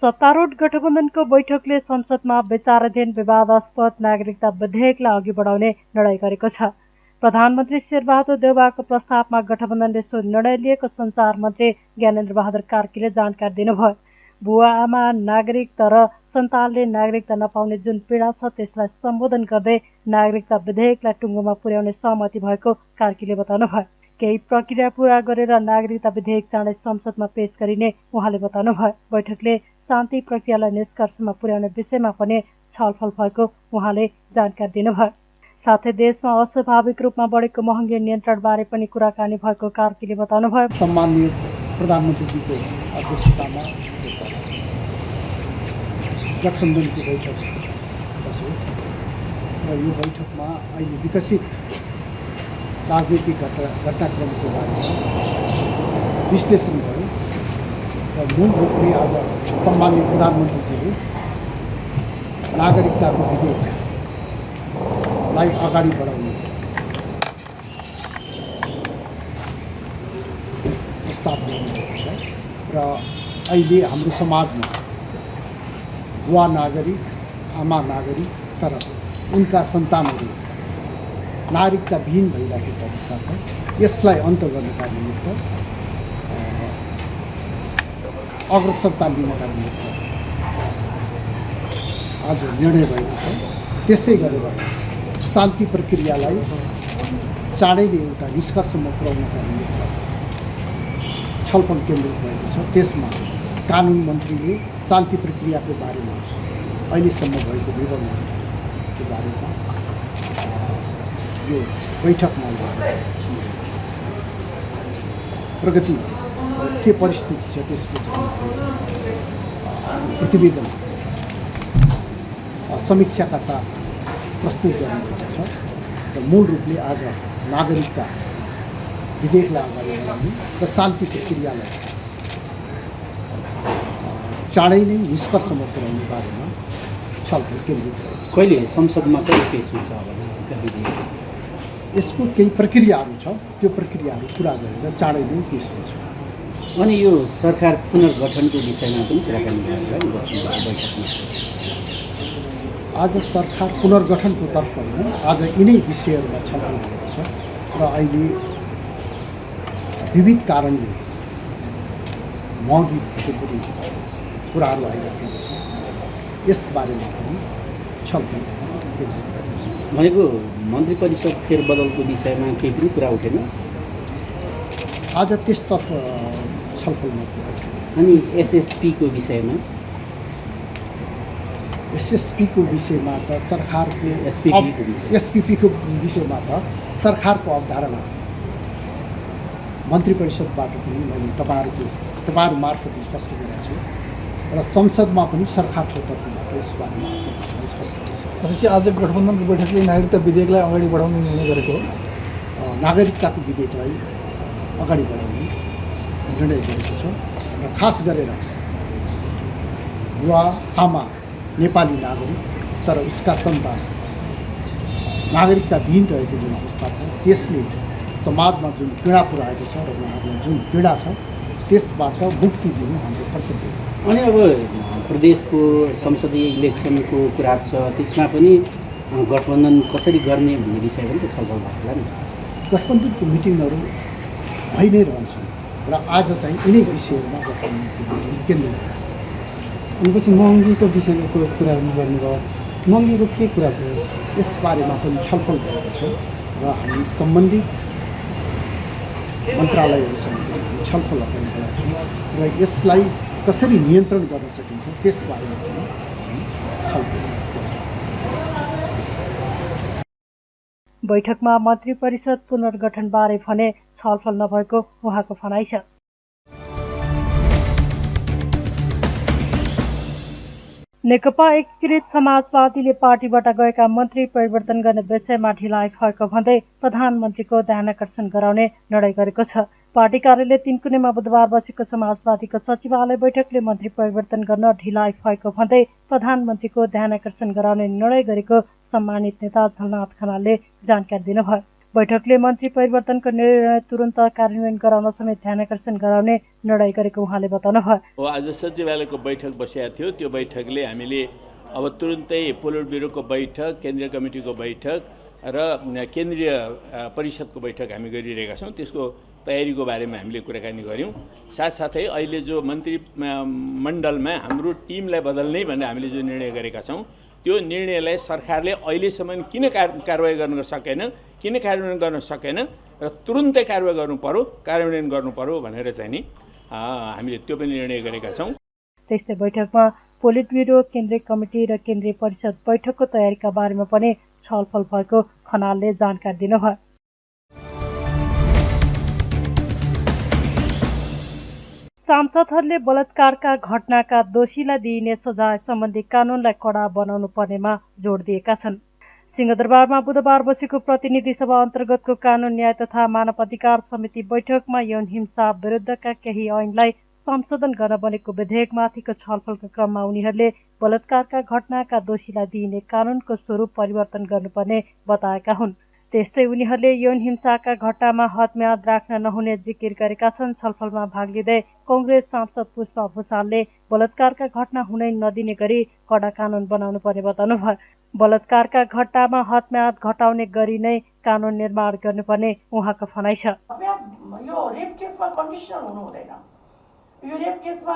सत्तारूढ गठबन्धनको बैठकले संसदमा विचाराधीन विवादास्पद नागरिकता विधेयकलाई अघि बढाउने निर्णय गरेको छ। प्रधानमन्त्री शेरबहादुर देउवाको प्रस्तावमा गठबन्धनले सो निर्णय लिएको सञ्चार मन्त्री ज्ञानेन्द्र बहादुर कार्कीले जानकारी दिनुभयो। बुवा आमा नागरिक तर सन्तानले नागरिकता नपाउने जुन पीडा छ त्यसलाई सम्बोधन गर्दै नागरिकता विधेयकलाई टुङ्गोमा पुर्याउने सहमति भएको कार्कीले बताउनुभयो। केही प्रक्रिया पूरा गरेर नागरिकता विधेयक चाँडै संसदमा पेश गरिने उहाँले बताउनुभयो। बैठकले शान्ति प्रक्रियालाई निष्कर्षमा पुर्याउने विषयमा पनि छलफल भएको उहाँले जानकारी दिनुभयो। साथै देशमा अस्वाभाविक रूपमा बढेको महँगी नियन्त्रणबारे पनि कुराकानी भएको कार्कीले बताउनुभयो। सम्माननीय प्रधानमन्त्रीजीको अध्यक्षतामा गठबन्धनको बैठक बस्यो र यो बैठकमा अहिले विकसित राजनीतिक घटनाक्रमको बारेमा विश्लेषण भयो र मूल रूपले आज सम्माननीय प्रधानमन्त्रीजीले नागरिकताको विधेयकलाई अगाडि बढाउने प्रस्ताव ल्याउनुभएको छ र अहिले हाम्रो समाजमा बुवा नागरिक आमा नागरिक तर उनका सन्तानहरू नागरिकता विहीन भइरहेको अवस्था छ। यसलाई अन्त गर्नका निमित्त अग्रसरता लिनका निमित्त आज निर्णय भएको छ। त्यस्तै गरेर शान्ति प्रक्रियालाई चाँडै नै एउटा निष्कर्षमा पुर्याउनका निमित्त छलफल केन्द्रित भएको छ। त्यसमा कानुन मन्त्रीले शान्ति प्रक्रियाको बारेमा अहिलेसम्म भएको विवरणको बारेमा यो बैठकमा प्रगति के परिस्थिति छ त्यसको प्रतिवेदन समीक्षाका साथ प्रस्तुत गरिएको छ र मूल रूपले आज नागरिकता विधेयकलाई अगाडि बढाउने र शान्ति प्रक्रियालाई चाँडै नै निष्कर्षमा पुर्याउने बारेमा छलफल केन्द्रित भयो। कहिले संसदमा कहिले पेश हुन्छ अब विधेयक? यसको केही प्रक्रियाहरू छ, त्यो प्रक्रियाहरू पुरा गरेर चाँडै नै पेश हुन्छ। अनि यो सरकार पुनर्गठनको विषयमा पनि कुराकानी गरेर बैठकमा आज सरकार पुनर्गठनको तर्फ होइन, आज यिनै विषयहरूमा छलफल भएको छ र अहिले विविध कारणले महँगी भएकोले कुराहरू आइरहेको छ। यसबारेमा पनि छलफल भनेको मन्त्री परिषद फेरबदलको विषयमा केही पनि कुरा उठेन आज त्यसतर्फ छलफलमा। अनि एसएसपीको विषयमा एसएसपीको विषयमा त सरकारको एसपीपीको विषयमा त सरकारको अवधारणा मन्त्री परिषदबाट पनि मैले तपाईँहरू मार्फत स्पष्ट गरेको छु र संसदमा पनि सरकारको तर्फबाट यसबारेमा स्पष्ट गरेको छु। आज गठबन्धनको बैठकले नागरिकता विधेयकलाई अगाडि बढाउने निर्णय गरेको हो। नागरिकताको विधेयकलाई अगाडि बढाउने निर्णय गरेको छ र खास गरेर बुवा आमा नेपाली नागरिक तर उसका सन्तान नागरिकता विहीन रहेको जुन अवस्था छ त्यसले समाजमा जुन पीडा पुर्याएको छ र उहाँहरूलाई जुन पीडा छ त्यसबाट मुक्ति दिनु हाम्रो कर्तव्य हो। अनि अब प्रदेशको संसदीय इलेक्सनको कुरा छ, त्यसमा पनि गठबन्धन कसरी गर्ने भन्ने विषय पनि छलफल भएको होला नि। गठबन्धनको मिटिङहरू भइ नै रहन्छन् र आज चाहिँ यिनै विषयहरूमा गठबन्धनको मिटिङ केन्द्रित भयो। अनिपछि महँगीको विषयको कुरा गर्नुभयो, महँगीको के कुरा थियो यसबारेमा पनि छलफल भएको छ र हामी सम्बन्धित मन्त्रालयहरूसँग छलफल अगाडि बढाएको छौँ र यसलाई कसरी नियन्त्रण गर्न सकिन्छ त्यसबारेमा पनि छलफल। बैठकमा मन्त्री परिषद पुनर्गठनबारे भने छलफल नभएको उहाँको भनाइ छ। नेकपा एकीकृत समाजवादीले पार्टीबाट गएका मन्त्री परिवर्तन गर्ने विषयमा ढिलाइ भएको भन्दै प्रधानमन्त्रीको ध्यानाकर्षण गराउने निर्णय गरेको छ। पार्टी कार्यालय तीनकुनेमा बुधबार बसेको समाजवादीको सचिवालय बैठकले मन्त्री परिवर्तन गर्न ढिलाइ भएको भन्दै प्रधानमन्त्रीको ध्यानाकर्षण गराउने निर्णय गरेको सम्मानित नेता झलनाथ खनालले जानकारी दिनुभयो। बैठकले मन्त्री परिवर्तनको निर्णय तुरन्त कार्यान्वयन गराउन समेत ध्यानाकर्षण गराउने निर्णय गरेको उहाँले बताउनुभयो। आज सचिवालयको बैठक बसेको थियो। त्यो बैठकले हामीले अब तुरुन्तै पोलिट ब्युरोको बैठक, केन्द्रीय कमिटीको बैठक र केन्द्रीय परिषदको बैठक हामी गरिरहेका छौँ। त्यसको तयारीको बारेमा हामीले कुराकानी गऱ्यौँ। साथसाथै अहिले जो मन्त्री मण्डलमा हाम्रो टिमलाई बदल्ने भनेर हामीले जो निर्णय गरेका छौँ, त्यो निर्णयलाई सरकारले अहिलेसम्म किन कारवाही गर्न सकेन, किन कार्यान्वयन गर्न सकेन र तुरुन्तै कार्यान्वयन गर्नु पर्यो भनेर चाहिँ नि हामीले त्यो पनि निर्णय गरेका छौँ। त्यस्तै बैठकमा पोलिट ब्युरो, केन्द्रीय कमिटी र केन्द्रीय परिषद बैठकको तयारीका बारेमा पनि छलफल भएको खनालले जानकारी दिनुभयो। सांसदहरूले बलात्कारका घटनाका दोषीलाई दिइने सजाय सम्बन्धी कानूनलाई कडा बनाउनु पर्नेमा जोड दिएका छन्। सिंहदरबारमा बुधबार बसेको प्रतिनिधि सभा अन्तर्गतको कानून न्याय तथा मानवाधिकार समिति बैठकमा यौन हिंसा विरुद्धका केही ऐनलाई संशोधन गर्न बनेको विधेयकमाथिको छलफलको क्रममा उनीहरूले बलात्कारका घटनाका दोषीलाई दिइने कानूनको स्वरूप परिवर्तन गर्नुपर्ने बताएका हुन्। त्यस्तै उनीहरूले यौन हिंसाका घटनामा हदम्याद राख्न नहुने जिकिर गरेका छन्। छलफलमा भाग लिँदै कांग्रेस सांसद पुष्पा भुसालले बलात्कारका घटना हुनै नदिने गरी कडा कानून बनाउनु पर्ने बताउनुभयो। बलात्कारका घटनामा हदम्याद घटाउने गरी नै कानून निर्माण गर्नुपर्ने उहाँको भनाइ छ। यो रेप केसमा कन्डिसनल हुनु हुँदैन। यो रेप केसमा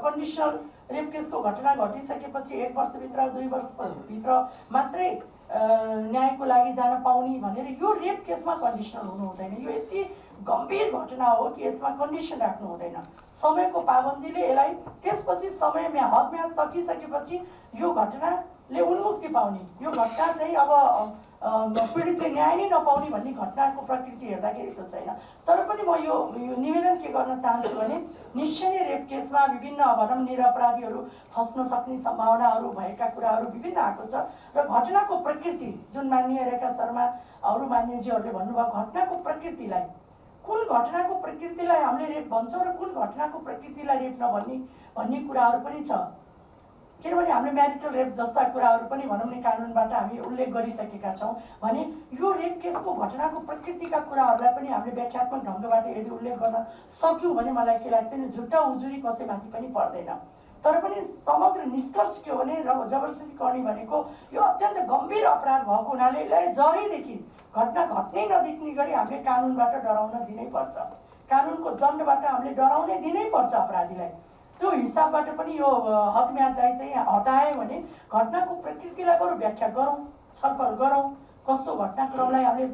कन्डिसनल रेप केसको घटना घटिसकेपछि 1 वर्षभित्र 2 वर्षभित्र मात्रै न्यायको लागि जान पाउने भनेर यो रेप केसमा कन्डिसनल हुनु हुँदैन। यो यति गम्भीर घटना हो कि यसमा कन्डिसन राख्नु हुँदैन। समयको पाबन्दीले यसलाई त्यसपछि समयमा हदम्याद सकिसकेपछि यो घटनाले उन्मुक्ति पाउने, यो घटना चाहिँ अब पीडितले न्याय नै नपाउने भन्ने घटनाको प्रकृति हेर्दाखेरि त्यो छैन। तर पनि म यो निवेदन के गर्न चाहन्छु भने निश्चय नै रेप केसमा विभिन्न भनौँ निरपराधीहरू फस्न सक्ने सम्भावनाहरू भएका कुराहरू विभिन्न आएको छ र घटनाको प्रकृति जुन माननीय रेखा शर्मा अरू मान्यजीहरूले भन्नुभयो, घटनाको प्रकृतिलाई कुन घटनाको प्रकृतिलाई हामीले रेप भन्छौँ र कुन घटनाको प्रकृतिलाई रेप नभन्ने भन्ने कुराहरू पनि छ। किनभने हामीले म्यारिटल रेप जस्ता कुराहरू पनि भनौँ न कानुनबाट हामी उल्लेख गरिसकेका छौँ भने यो रेप केसको घटनाको प्रकृतिका कुराहरूलाई पनि हामीले व्याख्यात्मक ढङ्गबाट यदि उल्लेख गर्न सक्यौँ भने मलाई के लाग्छ नि झुट्टा उजुरी कसैमाथि पनि पर्दैन। तर पनि समग्र निष्कर्ष के हो भने जबरजस्ती गर्ने भनेको यो अत्यन्त गम्भीर अपराध भएको हुनाले यसलाई जरैदेखि घटना घट्नै नदेख्ने गरी हामीले कानुनबाट डराउन दिनैपर्छ। कानुनको दण्डबाट हामीले डराउनै दिनैपर्छ अपराधीलाई। त्यो हिसाबबाट पनि यो हदम्यादलाई चाहिँ हटायो भने घटनाको प्रकृतिलाई बरु व्याख्या गरौँ, छलफल गरौँ, कस्तो घटनाक्रमलाई हामीले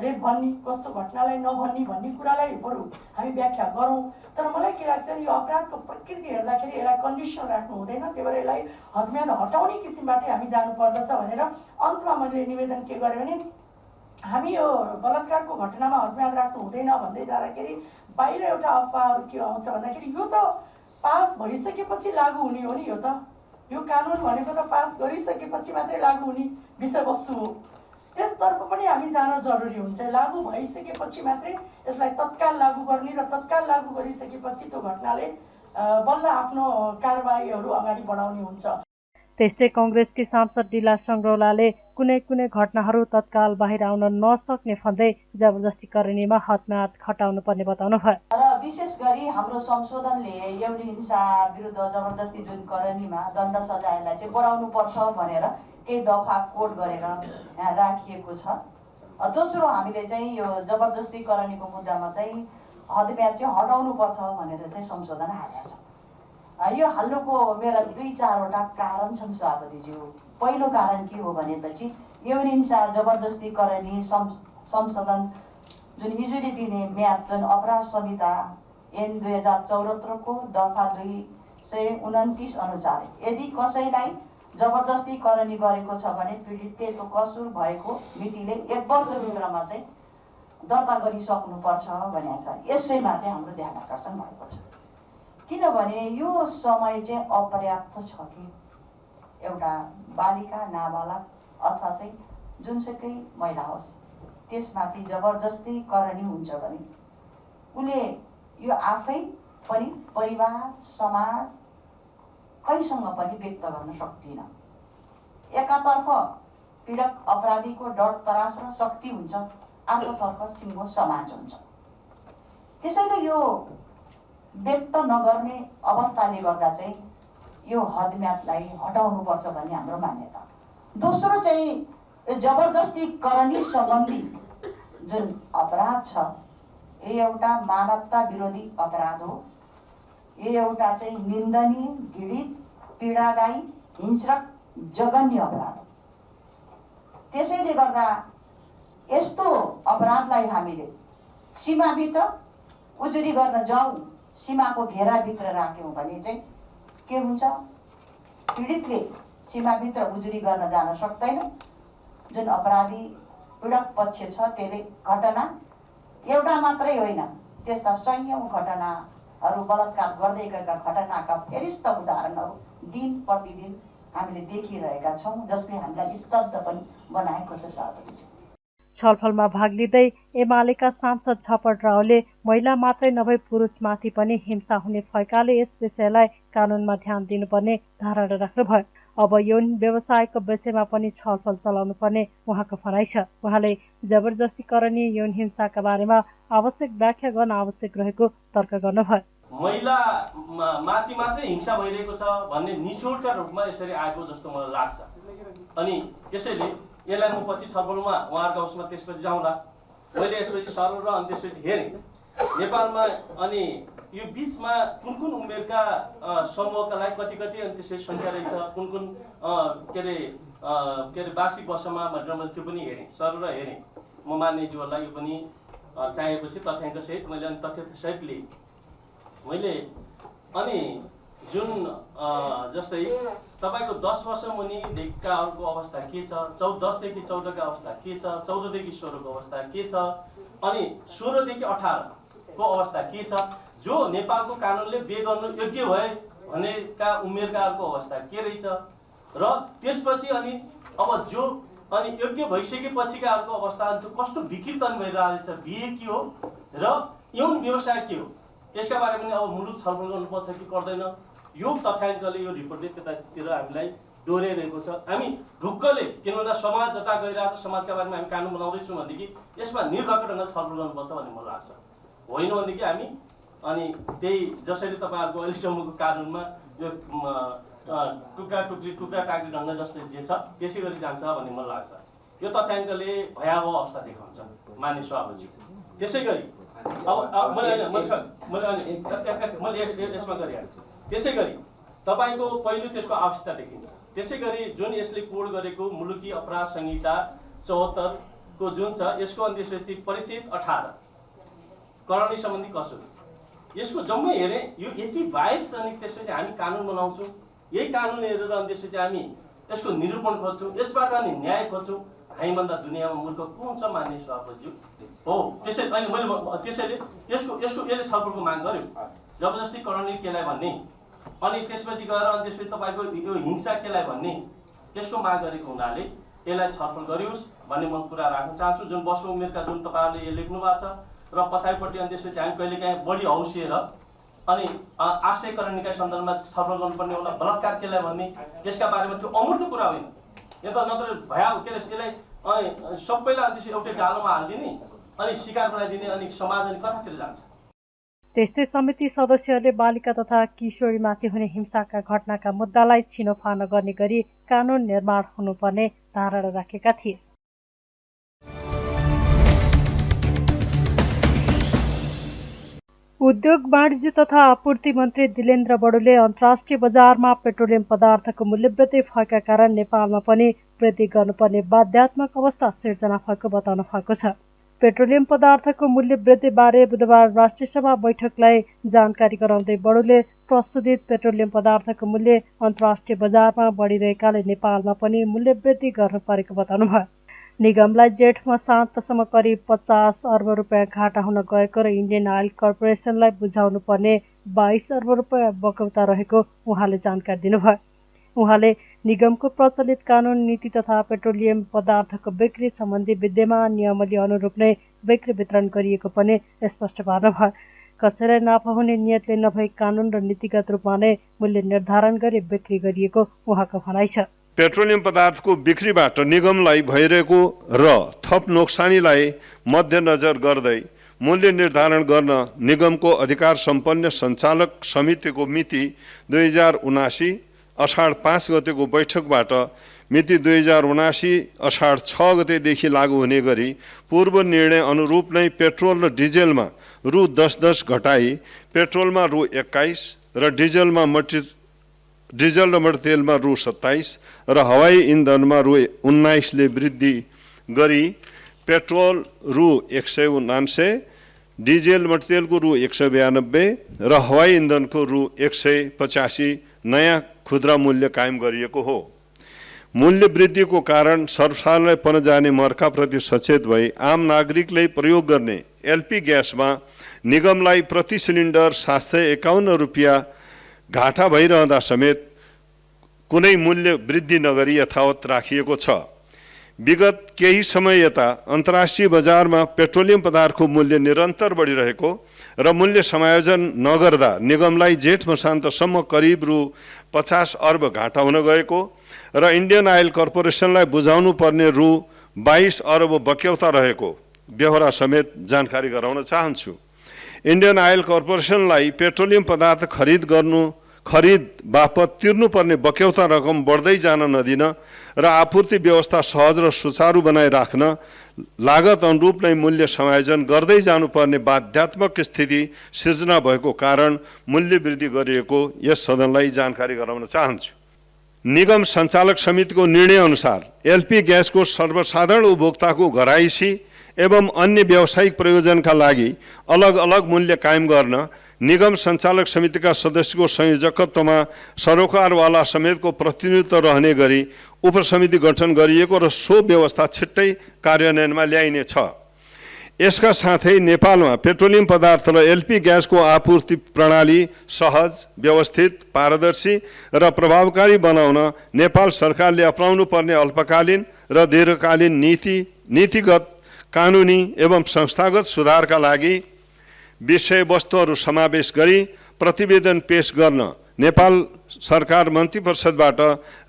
रेप भन्ने, कस्तो घटनालाई नभन्ने भन्ने कुरालाई बरु हामी व्याख्या गरौँ। तर मलाई के लाग्छ नि यो अपराधको प्रकृति हेर्दाखेरि यसलाई कन्डिसन राख्नु हुँदैन। त्यही भएर यसलाई हदम्याद हटाउने किसिमबाटै हामी जानुपर्दछ भनेर अन्तमा मैले निवेदन के गरेँ भने हामी यो बलात्कारको घटनामा हदम्याद राख्नु हुँदैन भन्दै जाँदाखेरि बाहिर एउटा अफवाहहरू के आउँछ भन्दाखेरि यो त पास भइसकेपछि लागू हुने हो नि। यो कानुन भनेको त पास गरिसकेपछि मात्रै लागू हुने विषयवस्तु हो। त्यसतर्फ पनि हामी जान जरुरी हुन्छ। लागू भइसकेपछि मात्रै यसलाई तत्काल लागू गर्ने र तत्काल लागू गरिसकेपछि त्यो घटनाले बल्ल आफ्नो कारबाहीहरू अगाडि बढाउने हुन्छ। त्यस्तै कांग्रेसकी सांसद डिला संग्रौलाले कुनै घटनाहरू तत्काल बाहिर आउन नसक्ने भन्दै जबरजस्ती करणीमा हदम्याद घटाउनु पर्ने बताउनुभयो। र विशेष गरी हाम्रो संशोधनले यौन हिंसा विरुद्ध जबरजस्ती जुन करणीमा दण्ड सजायलाई चाहिँ बढाउनु पर्छ भनेर केही दफा कोड गरेर यहाँ राखिएको छ। दोस्रो हामीले चाहिँ यो जबरजस्ती करणीको मुद्दामा चाहिँ हदम्याद चाहिँ हटाउनु पर्छ भनेर चाहिँ संशोधन हालेको छ। यो हाल्नुको मेरा 2-4वटा कारण छन् सभापतिज्यू। पहिलो कारण के हो भनेपछि यौन हिंसा जबरजस्ती करणी संशोधन जुन इजुरी दिने म्याद जुन अपराध संहिता ऐन 2074 को दफा 229 अनुसार यदि कसैलाई जबरजस्ती करणी गरेको छ भने पीडितले त्यो कसुर भएको मितिले 1 वर्षभित्रमा चाहिँ दर्ता गरिसक्नुपर्छ भनेको छ। यसैमा चाहिँ हाम्रो ध्यान आकर्षण भएको छ। किनभने यो समय चाहिँ अपर्याप्त छ कि एउटा बालिका नाबालक अथवा चाहिँ जुनसुकै महिला होस् त्यसमाथि जबरजस्ती करणी हुन्छ भने उले यो आफै पनि परिवार समाज कैसँग पनि व्यक्त गर्न सक्दिन। एकातर्फ पीडक अपराधीको डर तरास र शक्ति हुन्छ अर्कोतर्फ सिङ्गो समाज हुन्छ। त्यसैले यो व्यक्त नगर्ने अवस्थाले गर्दा चाहिँ यो हदम्यादलाई हटाउनुपर्छ भन्ने हाम्रो मान्यता। दोस्रो चाहिँ जबरजस्ती करणी सम्बन्धी जुन अपराध छ यो एउटा मानवता विरोधी अपराध हो। यो एउटा चाहिँ निन्दनीय, घृणित, पीडादायी, हिंस्रक, जघन्य अपराध हो। त्यसैले गर्दा यस्तो अपराधलाई हामीले सीमाभित्र उजुरी गर्न जाउँ, सीमाको घेराभित्र राख्यौँ भने चाहिँ के हुन्छ? पीडितले सीमाभित्र उजुरी गर्न जान सक्दैन। जुन अपराधी पीडक पक्ष छ त्यसले घटना एउटा मात्रै होइन, त्यस्ता सयौं घटनाहरू, बलात्कार गर्दै गएका घटनाका फेरिस्त उदाहरणहरू दिन प्रतिदिन हामीले देखिरहेका छौँ, जसले हामीलाई स्तब्ध पनि बनाएको छ। सभापतिजी, छलफलमा भाग लिँदै एमालेका सांसद छपट रावले महिला मात्रै नभई पुरुषमाथि पनि हिंसा हुने भएकाले यस विषयलाई कानुनमा ध्यान दिनुपर्ने धारणा राख्नुभयो। अब यौन व्यवसायको विषयमा पनि छलफल चलाउनु पर्ने उहाँको भनाइ छ। उहाँले जबरजस्ती करने यौन हिंसाका बारेमा आवश्यक व्याख्या गर्न आवश्यक रहेको तर्क गर्नुभयो। महिला माथि मात्रै हिंसा भइरहेको छ भन्ने निचोडका रूपमा यसरी आएको जस्तो मलाई लाग्छ। अनि त्यसैले यसलाई म पछि छलफलमा उहाँहरूको उसमा त्यसपछि जाउँला। मैले यसपछि सरल र अनि त्यसपछि हेरेँ नेपालमा अनि यो बिचमा कुन कुन उमेरका समूहका लागि कति कति अनि त्यसरी सङ्ख्या रहेछ, कुन कुन के अरे वार्षिक वर्षमा भनेर मैले त्यो पनि हेरेँ, सरल र हेरेँ। म मान्यज्यूहरूलाई यो पनि चाहिएपछि तथ्याङ्कसहित मैले अनि तथ्यसहित लिएँ मैले। अनि जुन जस्तै तपाईँको 10 वर्ष मुनिदेखिकाहरूको अवस्था के छ, 10 देखि 14 का अवस्था के छ, 14 देखि 16 को अवस्था के छ, अनि 16 देखि 18 को अवस्था के छ, जो नेपालको कानुनले बिहे गर्नु योग्य भए भनेका उमेरकाहरूको अवस्था के रहेछ, र त्यसपछि अनि अब जो अनि योग्य भइसकेपछिकाहरूको अवस्था अनि त्यो कस्तो विकृतन भइरहेको छ, बिहे के हो र यौन व्यवसाय के हो, यसका बारेमा पनि अब मुलुक छलफल गर्नुपर्छ कि पर्दैन। यो तथ्याङ्कले यो रिपोर्टले त्यतातिर हामीलाई डोर्याइरहेको छ। हामी ढुक्कले किन भन्दा समाज जता गइरहेको छ, समाजका बारेमा हामी कानुन बनाउँदैछौँ भनेदेखि यसमा निर्धक्क ढङ्गले छलफल गर्नुपर्छ भन्ने मलाई लाग्छ। होइन भनेदेखि हामी अनि त्यही जसरी तपाईँहरूको अहिलेसम्मको कानुनमा यो टुक्रा टाक्री ढङ्ग जस्तै जे छ त्यसै गरी जान्छ भन्ने मलाई लाग्छ। यो तथ्याङ्कले भयावह अवस्था देखाउँछ मान्य सभापति। त्यसै गरी अब मैले यसमा गरिहाल्छु। त्यसै गरी तपाईँको पहिलो त्यसको आवश्यकता देखिन्छ। त्यसै गरी जुन यसले कोड गरेको मुलुकी अपराध संहिता 74 को जुन छ यसको अनि त्यसपछि परिच्छेद 18 करणी सम्बन्धी कसुर, यसको जम्मै हेरेँ यो यति 22 अनि त्यसपछि हामी कानुन बनाउँछौँ, यही कानुन हेरेर अनि त्यसपछि हामी यसको निरूपण खोज्छौँ, यसबाट अनि न्याय खोज्छौँ। हामीभन्दा दुनियाँमा मूर्ख कुन छ मान्य सभापति हो। त्यसैले अहिले मैले त्यसैले यसले छलफलको माग गर्यो, जबरजस्ती करणी केलाई भन्ने, अनि त्यसपछि गएर अनि त्यसपछि तपाईँको यो हिंसा केलाई भन्ने, यसको माग गरेको हुनाले यसलाई छलफल गरियोस् भन्ने म कुरा राख्न चाहन्छु। जुन वर्ष उमेरका जुन तपाईँहरूले यो लेख्नु भएको छ र पछाडिपट्टि अनि त्यसपछि हामी कहिलेकाहीँ बढी हौसिएर अनि आशयकरणीका सन्दर्भमा छलफल गर्नुपर्ने होला, बलात्कार केलाई भन्ने, त्यसका बारेमा त्यो अमूर्त कुरा होइन। यो त नत्र भया के अरे यसलाई सबैलाई अनि त्यसपछि एउटै गालोमा हालिदिने अनि शिकार बनाइदिने अनि समाज अनि कतातिर जान्छ। त्यस्तै समिति सदस्यहरूले बालिका तथा किशोरीमाथि हुने हिंसाका घटनाका मुद्दालाई छिनोफानो गर्ने गरी कानुन निर्माण हुनुपर्ने धारणा राखेका थिए। उद्योग वाणिज्य तथा आपूर्ति मन्त्री दिलेन्द्र बडुले अन्तर्राष्ट्रिय बजारमा पेट्रोलियम पदार्थको मूल्यवृद्धि भएका कारण नेपालमा पनि वृद्धि गर्नुपर्ने बाध्यात्मक अवस्था सिर्जना भएको बताउनु भएको छ। पेट्रोलियम पदार्थको मूल्य वृद्धिबारे बुधबार राष्ट्रिय सभा बैठकलाई जानकारी गराउँदै बडुले प्रशोधित पेट्रोलियम पदार्थको मूल्य अन्तर्राष्ट्रिय बजारमा बढिरहेकाले नेपालमा पनि मूल्य वृद्धि गर्नु परेको बताउनुभयो। निगमलाई जेठ मसान्तसम्म करिब 50 अर्ब रुपियाँ घाटा हुन गएको र इन्डियन आयल कर्पोरेसनलाई बुझाउनु पर्ने 22 अर्ब रुपियाँ बकौता रहेको उहाँले जानकारी दिनुभयो। उहाँले निगमको प्रचलित कानुन नीति तथा पेट्रोलियम पदार्थको बिक्री सम्बन्धी विद्यमान नियमावली अनुरूप नै बिक्री वितरण गरिएको पनि स्पष्ट पार्नुभयो। कसैलाई नाफा हुने नियतले नभई कानुन र नीतिगत रूपमा नै मूल्य निर्धारण गरी बिक्री गरिएको उहाँको भनाइ छ। पेट्रोलियम पदार्थको बिक्रीबाट निगमलाई भइरहेको र थप नोक्सानीलाई मध्यनजर गर्दै मूल्य निर्धारण गर्न निगमको अधिकार सम्पन्न सञ्चालक समितिको मिति 2079 अषाढ 5 गतेको बैठकबाट मिति 2079 अषाढ 6 गतेदेखि लागू हुने गरी पूर्व निर्णय अनुरूप नै पेट्रोल र डिजेलमा रु 10 घटाई पेट्रोलमा रु 21 र डिजेल र मट्टीतेलमा रु 27 र हवाई इन्धनमा रु 19 ले वृद्धि गरी पेट्रोल रु 179, डिजेल मट्टीतेलको रु 192 र हवाई इन्धनको रु 185 नयाँ खुद्रा मूल्य कायम गरिएको हो। मूल्य वृद्धिको कारण सर्वसाधारणलाई पर्न जाने मर्काप्रति सचेत भई आम नागरिकले प्रयोग गर्ने एलपी ग्यासमा निगमलाई प्रति सिलिन्डर 751 रुपियाँ घाटा भइरहँदा समेत कुनै मूल्य वृद्धि नगरी यथावत राखिएको छ। विगत केही समय यता अन्तर्राष्ट्रिय बजारमा पेट्रोलियम पदार्थको मूल्य निरन्तर बढिरहेको र मूल्य समायोजन नगर्दा निगमलाई जेठ मसान्तसम्म करिब रु 50 अर्ब घाटा हुन गएको र इन्डियन आयल कर्पोरेसनलाई बुझाउनु पर्ने रु 22 अर्ब बक्यौता रहेको बेहोरा समेत जानकारी गराउन चाहन्छु। इन्डियन आयल कर्पोरेसनलाई पेट्रोलियम पदार्थ खरिद बापत तिर्नुपर्ने बक्यौता रकम बढ्दै जान नदिन र आपूर्ति व्यवस्था सहज र सुचारू बनाइराख्न लागत अनुरूप नै मूल्य समायोजन गर्दै जानुपर्ने बाध्यात्मक स्थिति सिर्जना भएको कारण मूल्य वृद्धि गरिएको यस सदनलाई जानकारी गराउन चाहन्छु। निगम सञ्चालक समितिको निर्णय अनुसार एलपी ग्यासको सर्वसाधारण उपभोक्ताको घराइसी एवं अन्य व्यावसायिक प्रयोजनका लागि अलग अलग मूल्य कायम गर्न निगम सञ्चालक समितिका सदस्यको संयोजकत्वमा सरोकारवाला समेतको प्रतिनिधित्व रहने गरी उपसमिति गठन गरिएको र सो व्यवस्था छिट्टै कार्यान्वयनमा ल्याइनेछ। यसका साथै नेपालमा पेट्रोलियम पदार्थ र एलपी ग्यासको आपूर्ति प्रणाली सहज, व्यवस्थित, पारदर्शी र प्रभावकारी बनाउन नेपाल सरकारले अपनाउनु पर्ने अल्पकालीन र दीर्घकालीन नीतिगत, कानुनी एवं संस्थागत सुधारका लागि विषयवस्तुहरू समावेश गरी प्रतिवेदन पेश गर्न नेपाल सरकार मन्त्री परिषदबाट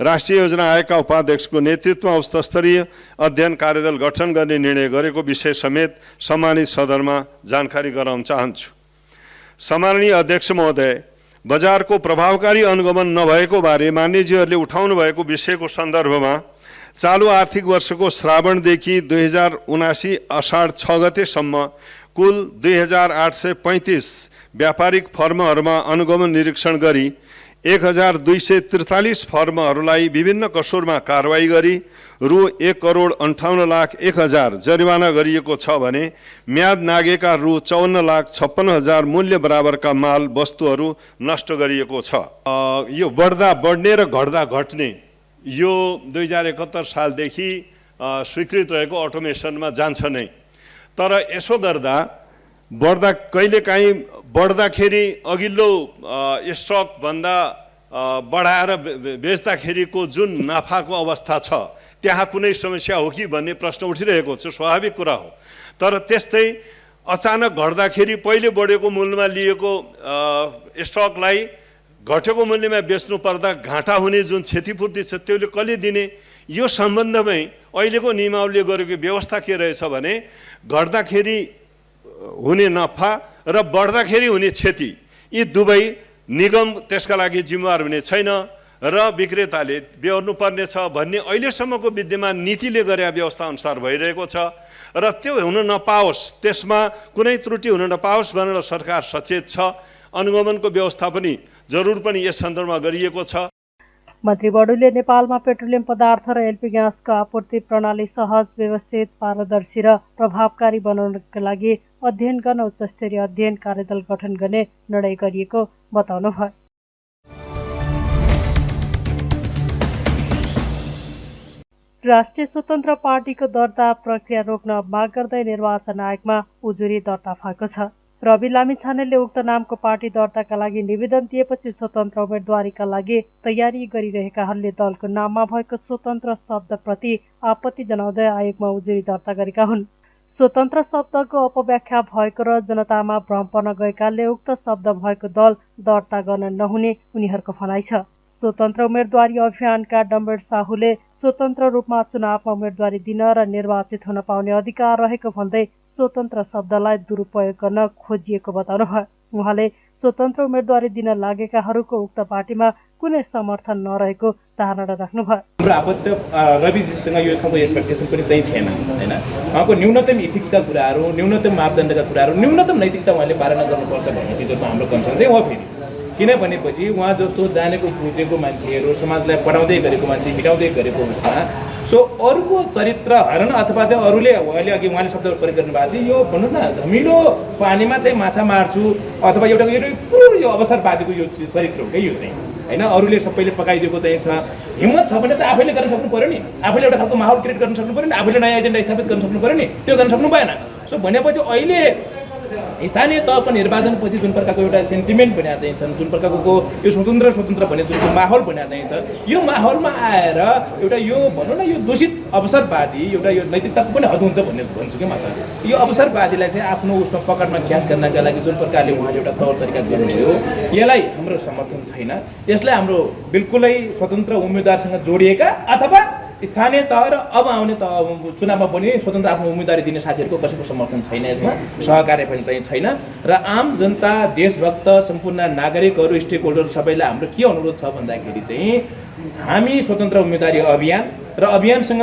राष्ट्रिय योजना आयोगका उपाध्यक्षको नेतृत्वमा उच्चस्तरीय अध्ययन कार्यदल गठन गर्ने निर्णय गरेको विषय समेत सम्मानित सदनमा जानकारी गराउन चाहन्छु। सम्माननीय अध्यक्ष महोदय, बजारको प्रभावकारी अनुगमन नभएको बारे मान्यज्यूहरूले उठाउनु भएको विषयको सन्दर्भमा चालु आर्थिक वर्षको श्रावणदेखि 2079 अषाढ 6 गतेसम्म कुल 2835 व्यापारिक फर्महरूमा अनुगमन निरीक्षण गरी 1243 फर्महरूलाई विभिन्न कसुरमा कारवाही गरी रु 1,58,01,000 जरिवाना गरिएको छ भने म्याद नागेका रु 54,56,000 मूल्य बराबरका माल वस्तुहरू नष्ट गरिएको छ। यो बढ्ने र घट्दा घट्ने यो 2071 सालदेखि स्वीकृत रहेको अटोमेसनमा जान्छ नै, तर यसो गर्दा कहिलेकाहीँ बढ्दाखेरि अघिल्लो स्टकभन्दा बढाएर बेच्दाखेरिको जुन नाफाको अवस्था छ त्यहाँ कुनै समस्या हो कि भन्ने प्रश्न उठिरहेको छ, स्वाभाविक कुरा हो। तर त्यस्तै अचानक घट्दाखेरि पहिले बढेको मूल्यमा लिएको स्टकलाई घटेको मूल्यमा बेच्नु पर्दा घाटा हुने जुन क्षतिपूर्ति छ त्यसले कसले दिने, यो सम्बन्धमै अहिलेको नियमावलीले गरेको व्यवस्था के रहेछ भने घट्दाखेरि हुने नफा र बढ्दाखेरि हुने क्षति यी दुवै निगम त्यसका लागि जिम्मेवार हुने छैन र विक्रेताले बेहोर्नु पर्नेछ भन्ने अहिलेसम्मको विद्यमान नीतिले गरे व्यवस्था अनुसार भइरहेको छ र त्यो हुन नपाओस्, त्यसमा कुनै त्रुटि हुन नपाओस् भनेर सरकार सचेत छ। अनुगमनको व्यवस्था पनि जरुर पनि यस सन्दर्भमा गरिएको छ। मन्त्री बडुले नेपालमा पेट्रोलियम पदार्थ र एलपी ग्यासको आपूर्ति प्रणाली सहज, व्यवस्थित, पारदर्शी र प्रभावकारी बनाउनका लागि अध्ययन गर्न उच्चस्तरीय अध्ययन कार्यदल गठन गर्ने निर्णय गरिएको बताउनुभयो। राष्ट्रिय स्वतन्त्र पार्टीको दर्ता प्रक्रिया रोक्न माग गर्दै निर्वाचन आयोगमा उजुरी दर्ता भएको छ। रवि लामिछानेले उक्त नामको पार्टी दर्ताका लागि निवेदन दिएपछि स्वतन्त्र उम्मेदवारीका लागि तयारी गरिरहेकाहरूले दलको नाममा भएको स्वतन्त्र शब्दप्रति आपत्ति जनाउँदै आयोगमा उजुरी दर्ता गरेका हुन्। स्वतन्त्र शब्दको अपव्याख्या भएको र जनतामा भ्रम पर्न गएकाले उक्त शब्द भएको दल दर्ता गर्न नहुने उनीहरूको भनाइ छ। स्वतन्त्र उम्मेदवारी अभियानका डम्बर साहुले स्वतन्त्र रूपमा चुनावमा उम्मेदवारी दिन र निर्वाचित हुन पाउने अधिकार रहेको भन्दै स्वतन्त्र शब्दलाई दुरुपयोग गर्न खोजिएको बताउनुभयो। उहाँले स्वतन्त्र उम्मेदवारी दिन लागेकाहरूको उक्त पार्टीमा कुनै समर्थन नरहेको धारणा राख्नुभयो। हाम्रो आपत्ति रविजीसँग यो खालको एक्सपेक्टेसन पनि चाहिँ थिएन हैन। उहाँको न्यूनतम इथिक्सका कुराहरू, न्यूनतम मापदण्डका कुराहरू, न्यूनतम नैतिकता उहाँले पालना गर्नुपर्छ भन्ने चिजहरुमा हाम्रो कन्सर्न चाहिँ हो। फेरि किनभनेपछि उहाँ जस्तो जानेको बुझेको मान्छेहरू, समाजलाई पढाउँदै गरेको मान्छे, हिँडाउँदै गरेको उसमा सो अरूको चरित्र हरण अथवा चाहिँ अरूले अहिले अघि उहाँले शब्द प्रयोग गर्नुभएको थियो, यो भन्नु न धमिलो पानीमा चाहिँ माछा मार्छु अथवा एउटा यो अवसरवादीको यो चरित्र हो क्या यो चाहिँ हैन। अरूले सबैले पकाइदिएको चाहिँ छ, हिम्मत छ भने त आफैले गर्न सक्नु पर्यो नि, आफैले एउटा खालको माहौल क्रिएट गर्न सक्नु पर्यो नि, आफैले नयाँ एजेन्डा स्थापित गर्न सक्नु पर्यो नि, त्यो गर्न सक्नु भएन। सो भनेपछि अहिले स्थानीय तहको निर्वाचनपछि जुन प्रकारको एउटा सेन्टिमेन्ट बनिया चाहिँ छन्, जुन प्रकारको यो स्वतन्त्र भन्ने जुन माहौल बनिया चाहिँ छ, यो माहौलमा आएर एउटा यो भनौँ न यो दूषित अवसरवादी एउटा यो नैतिकताको पनि हद हुन्छ भन्ने भन्छु कि म त। यो अवसरवादीलाई चाहिँ आफ्नो उसमा पकडमा क्याच गर्नका लागि जुन प्रकारले उहाँले एउटा तौर तरिका गर्नुभयो, यसलाई हाम्रो समर्थन छैन। यसलाई हाम्रो बिल्कुलै स्वतन्त्र उम्मेदवारसँग जोडिएका अथवा स्थानीय तह र अब आउने तह चुनावमा पनि स्वतन्त्र आफ्नो उम्मेदवारी दिने साथीहरूको कसैको समर्थन छैन, यसमा सहकार्य पनि चाहिँ छैन। र आम जनता, देशभक्त, सम्पूर्ण नागरिकहरू, स्टेक होल्डर सबैलाई हाम्रो के अनुरोध छ भन्दाखेरि चाहिँ हामी स्वतन्त्र उम्मेदवारी अभियान र अभियानसँग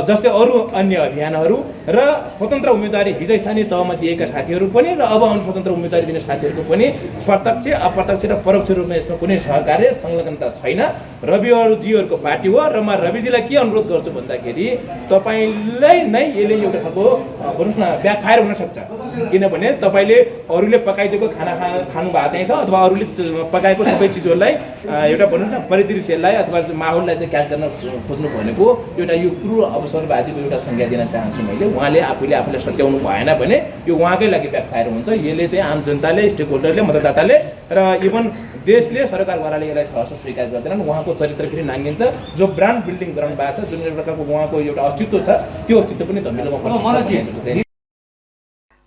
जस्तै अरू अन्य अभियानहरू र स्वतन्त्र उम्मेदवारी हिजो स्थानीय तहमा दिएका साथीहरू पनि र अब आउने स्वतन्त्र उम्मेदवारी दिने साथीहरूको पनि प्रत्यक्ष, अप्रत्यक्ष र परोक्ष रूपमा यसमा कुनै सहकार्य संलग्नता छैन। रविजीहरूको पार्टी हो र म रविजीलाई के अनुरोध गर्छु भन्दाखेरि तपाईँलाई नै यसले एउटा खालको भन्नुहोस् न ब्याकफायर हुनसक्छ। किनभने तपाईँले अरूले पकाइदिएको खाना खानु भएको चाहिँ छ अथवा अरूले पकाएको सबै चिजहरूलाई एउटा भन्नुहोस् न परिदृश्यलाई अथवा माहौललाई चाहिँ क्याच गर्न खोज्नु भनेको एउटा यो क्रूर अवसरवादीको एउटा संज्ञा दिन चाहन्छु मैले। उहाँले आफूलाई सच्याउनु भएन भने यो उहाँकै लागि ब्याकफायर हुन्छ। यसले चाहिँ आम जनताले, स्टेक होल्डरले, मतदाताले र इभन देशले, सरकारवालाले यसलाई सहर्ष स्वीकार गर्दैनन्। उहाँको चरित्र फेरि नाङ्गिन्छ। जो ब्रान्ड बिल्डिङ गराउनु भएको छ, जुन प्रकारको उहाँको एउटा अस्तित्व छ, त्यो अस्तित्व पनि धमिलोमा पर्छ।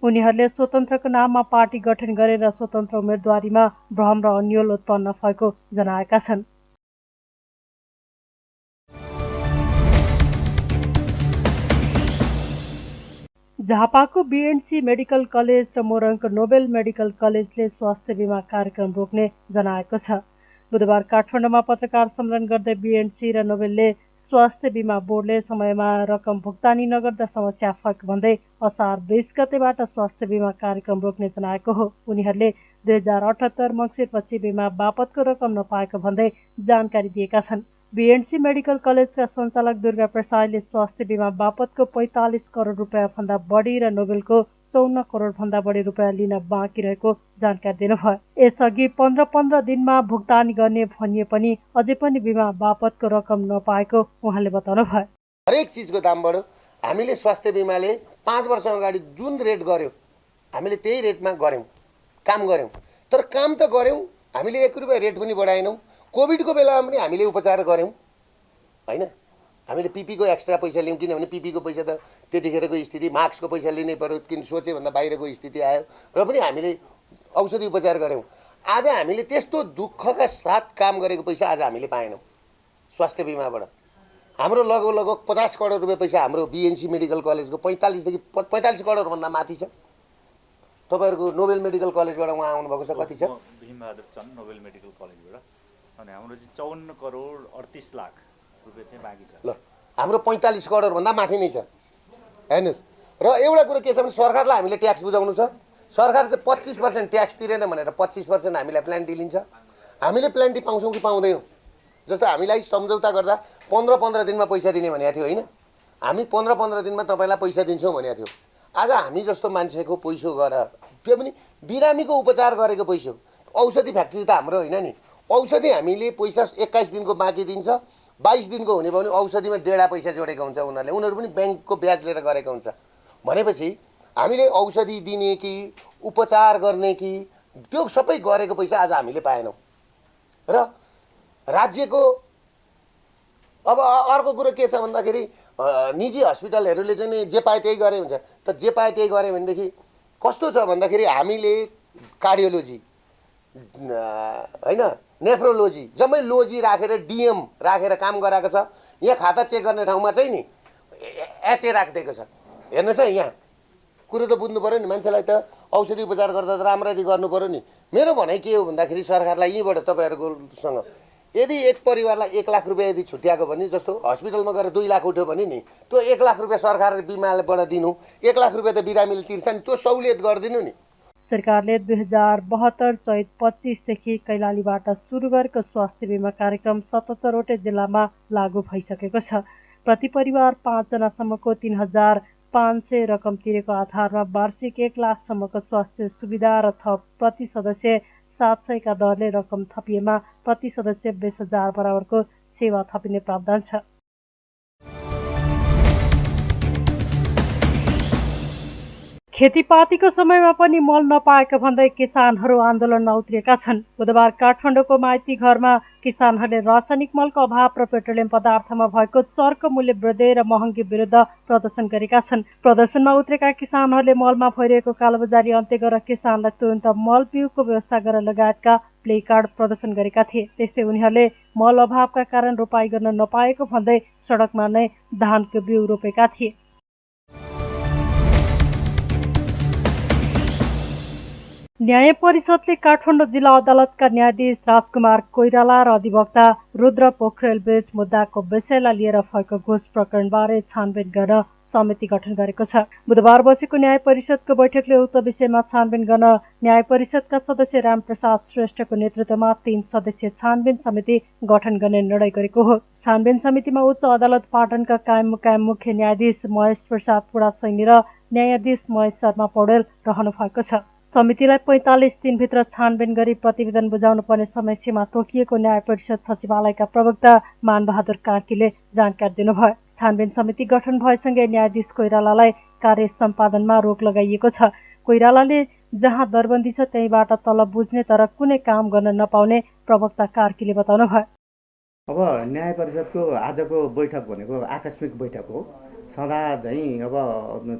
उनीहरूले स्वतन्त्रको नाममा पार्टी गठन गरेर स्वतन्त्र उम्मेदवारीमा भ्रम र अन्यल उत्पन्न भएको जनाएका छन्। झापाको बीएनसी मेडिकल कलेज र मोरङको नोबेल मेडिकल कलेजले स्वास्थ्य बिमा कार्यक्रम रोक्ने जनाएको छ। बुधबार काठमाडौँमा पत्रकार सम्मेलन गर्दै बीएनसी र नोबेलले स्वास्थ्य बिमा बोर्डले समयमा रकम भुक्तानी नगर्दा समस्या फक भन्दै असार 20 गतेबाट स्वास्थ्य बिमा कार्यक्रम रोक्ने जनाएको हो। उनीहरूले 2078 मङ्सिरपछि बिमा बापतको रकम नपाएको भन्दै जानकारी दिएका छन्। बीएनसी मेडिकल कलेजका सञ्चालक दुर्गा प्रसादले स्वास्थ्य बिमा बापतको 45 करोड रुपियाँ भन्दा बढी र नोबेलको 54 करोड भन्दा बढी रुपियाँ लिन बाँकी रहेको जानकारी दिनुभयो। यसअघि 15 दिनमा भुक्तानी गर्ने भनिए पनि अझै पनि बिमा बापतको रकम नपाएको उहाँले बताउनुभयो। हरेक चिजको दाम बढ्यो। हामीले स्वास्थ्य बिमाले 5 वर्ष अगाडि जुन रेट गर्यो हामीले त्यही रेटमा गऱ्यौँ, काम गऱ्यौँ। तर काम त गऱ्यौँ, हामीले 1 रुपियाँ रेट पनि बढाएनौँ। कोभिडको बेलामा पनि हामीले उपचार गऱ्यौँ हैन। हामीले पीपीको एक्स्ट्रा पैसा लियौँ, किनभने पीपीको पैसा त त्यतिखेरको स्थिति, मास्कको पैसा लिनै पर्यो, किन सोचे भन्दा बाहिरको स्थिति आयो र पनि हामीले औषधि उपचार गऱ्यौँ। आज हामीले त्यस्तो दुःखका साथ काम गरेको पैसा आज हामीले पाएनौँ स्वास्थ्य बिमाबाट। हाम्रो लगभग 50 करोड रुपियाँ पैसा हाम्रो बीएनसी मेडिकल कलेजको 45 करोडभन्दा माथि छ। तपाईँहरूको नोबेल मेडिकल कलेजबाट उहाँ आउनुभएको छ, कति छ? भीमबहादुर चन्द नोबेल मेडिकल कलेजबाट। अनि हाम्रो चाहिँ 54 करोड 38 लाख रुपियाँ चाहिँ बाँकी छ। ल हाम्रो 45 करोडभन्दा माथि नै छ हेर्नुहोस्। र एउटा कुरो के छ भने सरकारलाई हामीले ट्याक्स बुझाउनु छ। सरकार चाहिँ 25% ट्याक्स तिरेन भनेर 25% हामीलाई प्लान्टी लिन्छ। हामीले प्लान्टी पाउँछौँ कि पाउँदैनौँ? जस्तो हामीलाई सम्झौता गर्दा 15 दिनमा पैसा दिने भनेको थियो होइन। हामी 15 दिनमा तपाईँलाई पैसा दिन्छौँ भनेको थियो। आज हामी जस्तो मान्छेको पैसो गएर त्यो पनि बिरामीको उपचार गरेको पैसो, औषधि फ्याक्ट्री त हाम्रो होइन नि। औषधि हामीले पैसा 21 दिनको बाँकी दिन्छ, 22 दिनको हुने भयो भने औषधिमा 1.5 पैसा जोडेको हुन्छ उनीहरूले। उनीहरू पनि ब्याङ्कको ब्याज लिएर गरेको हुन्छ। भनेपछि हामीले औषधि दिने कि उपचार गर्ने कि त्यो सबै गरेको पैसा आज हामीले पाएनौँ। र राज्यको अब अर्को कुरो के छ भन्दाखेरि निजी हस्पिटलहरूले चाहिँ नि जे पाए त्यही गरे हुन्छ। तर जे पाए त्यही गरे भनेदेखि कस्तो छ भन्दाखेरि हामीले कार्डियोलोजी होइन नेफ्रोलोजी जम्मै लोजी राखेर डिएम राखेर काम गराएको छ। यहाँ खाता चेक गर्ने ठाउँमा चाहिँ नि एचए राखिदिएको छ। हेर्नुहोस् है, यहाँ कुरो त बुझ्नु पऱ्यो नि, मान्छेलाई त औषधि उपचार गर्दा त राम्ररी गर्नु पऱ्यो नि। मेरो भनाइ के हो भन्दाखेरि सरकारलाई यहीँबाट तपाईँहरूकोसँग यदि एक परिवारलाई 1 लाख रुपियाँ यदि छुट्याएको भने, जस्तो हस्पिटलमा गएर 2 लाख उठ्यो भने नि त्यो 1 लाख रुपियाँ सरकार बिमाबाट दिनु, 1 लाख रुपियाँ त बिरामीले तिर्छ नि, त्यो सहुलियत गरिदिनु नि। सरकारले 2072 चैत 25 देखि कैलालीबाट सुरु गरेको स्वास्थ्य बिमा कार्यक्रम 77 वटै जिल्लामा लागू भइसकेको छ। प्रति परिवार 5 जनासम्मको 3500 रकम तिरेको आधारमा वार्षिक 1 लाखसम्मको स्वास्थ्य सुविधा र थप प्रति सदस्य 700 का दरले रकम थपिएमा प्रति सदस्य 20,000 बराबरको सेवा थपिने प्रावधान छ। खेतीपातीको समयमा पनि मल नपाएको भन्दै किसानहरू आन्दोलनमा उत्रिएका छन्। बुधबार काठमाडौँको माइती घरमा किसानहरूले रासायनिक मलको अभाव र पेट्रोलियम पदार्थमा भएको चर्को मूल्य वृद्धि र महँगी विरुद्ध प्रदर्शन गरेका छन्। प्रदर्शनमा उत्रेका किसानहरूले मलमा भइरहेको कालोबजारी अन्त्य गरेर किसानलाई तुरन्त मल बिउको व्यवस्था गर्न लगायतका प्ले कार्ड प्रदर्शन गरेका थिए। त्यस्तै उनीहरूले मल अभावका कारण रोपाई गर्न नपाएको भन्दै सडकमा नै धानको बिउ रोपेका थिए। न्याय परिषदले काठमाडौँ जिल्ला अदालतका न्यायाधीश राजकुमार कोइराला र अधिवक्ता रुद्र पोखरेल बीच मुद्दाको विषयलाई लिएर भएको घुस प्रकरणबारे छानबिन गर्न समिति गठन गरेको छ। बुधबार बसेको न्याय परिषदको बैठकले उक्त विषयमा छानबिन गर्न न्याय परिषदका सदस्य रामप्रसाद श्रेष्ठको नेतृत्वमा 3 सदस्यीय छानबिन समिति गठन गर्ने निर्णय गरेको हो। छानबिन समितिमा उच्च अदालत पाटनका कायम मुकायम मुख्य न्यायाधीश महेश प्रसाद पुडासैनी र न्यायाधीश महेश शर्मा पौडेल रहनु भएको छ। समितिलाई 45 दिनभित्र छानबिन गरी प्रतिवेदन बुझाउनु पर्ने समय सीमा तोकिएको न्याय परिषद सचिवालयका प्रवक्ता मानबहादुर कार्कीले जानकारी दिनुभयो। छानबिन समिति गठन भएसँगै न्यायाधीश कोइरालालाई कार्य सम्पादनमा रोक लगाइएको छ। कोइरालाले जहाँ दरबन्दी छ त्यहीबाट तलब बुझ्ने तर कुनै काम गर्न नपाउने प्रवक्ता कार्कीले बताउनुभयो। अब न्याय परिषदको आजको बैठक भनेको आकस्मिक बैठक हो। सदा झैँ अब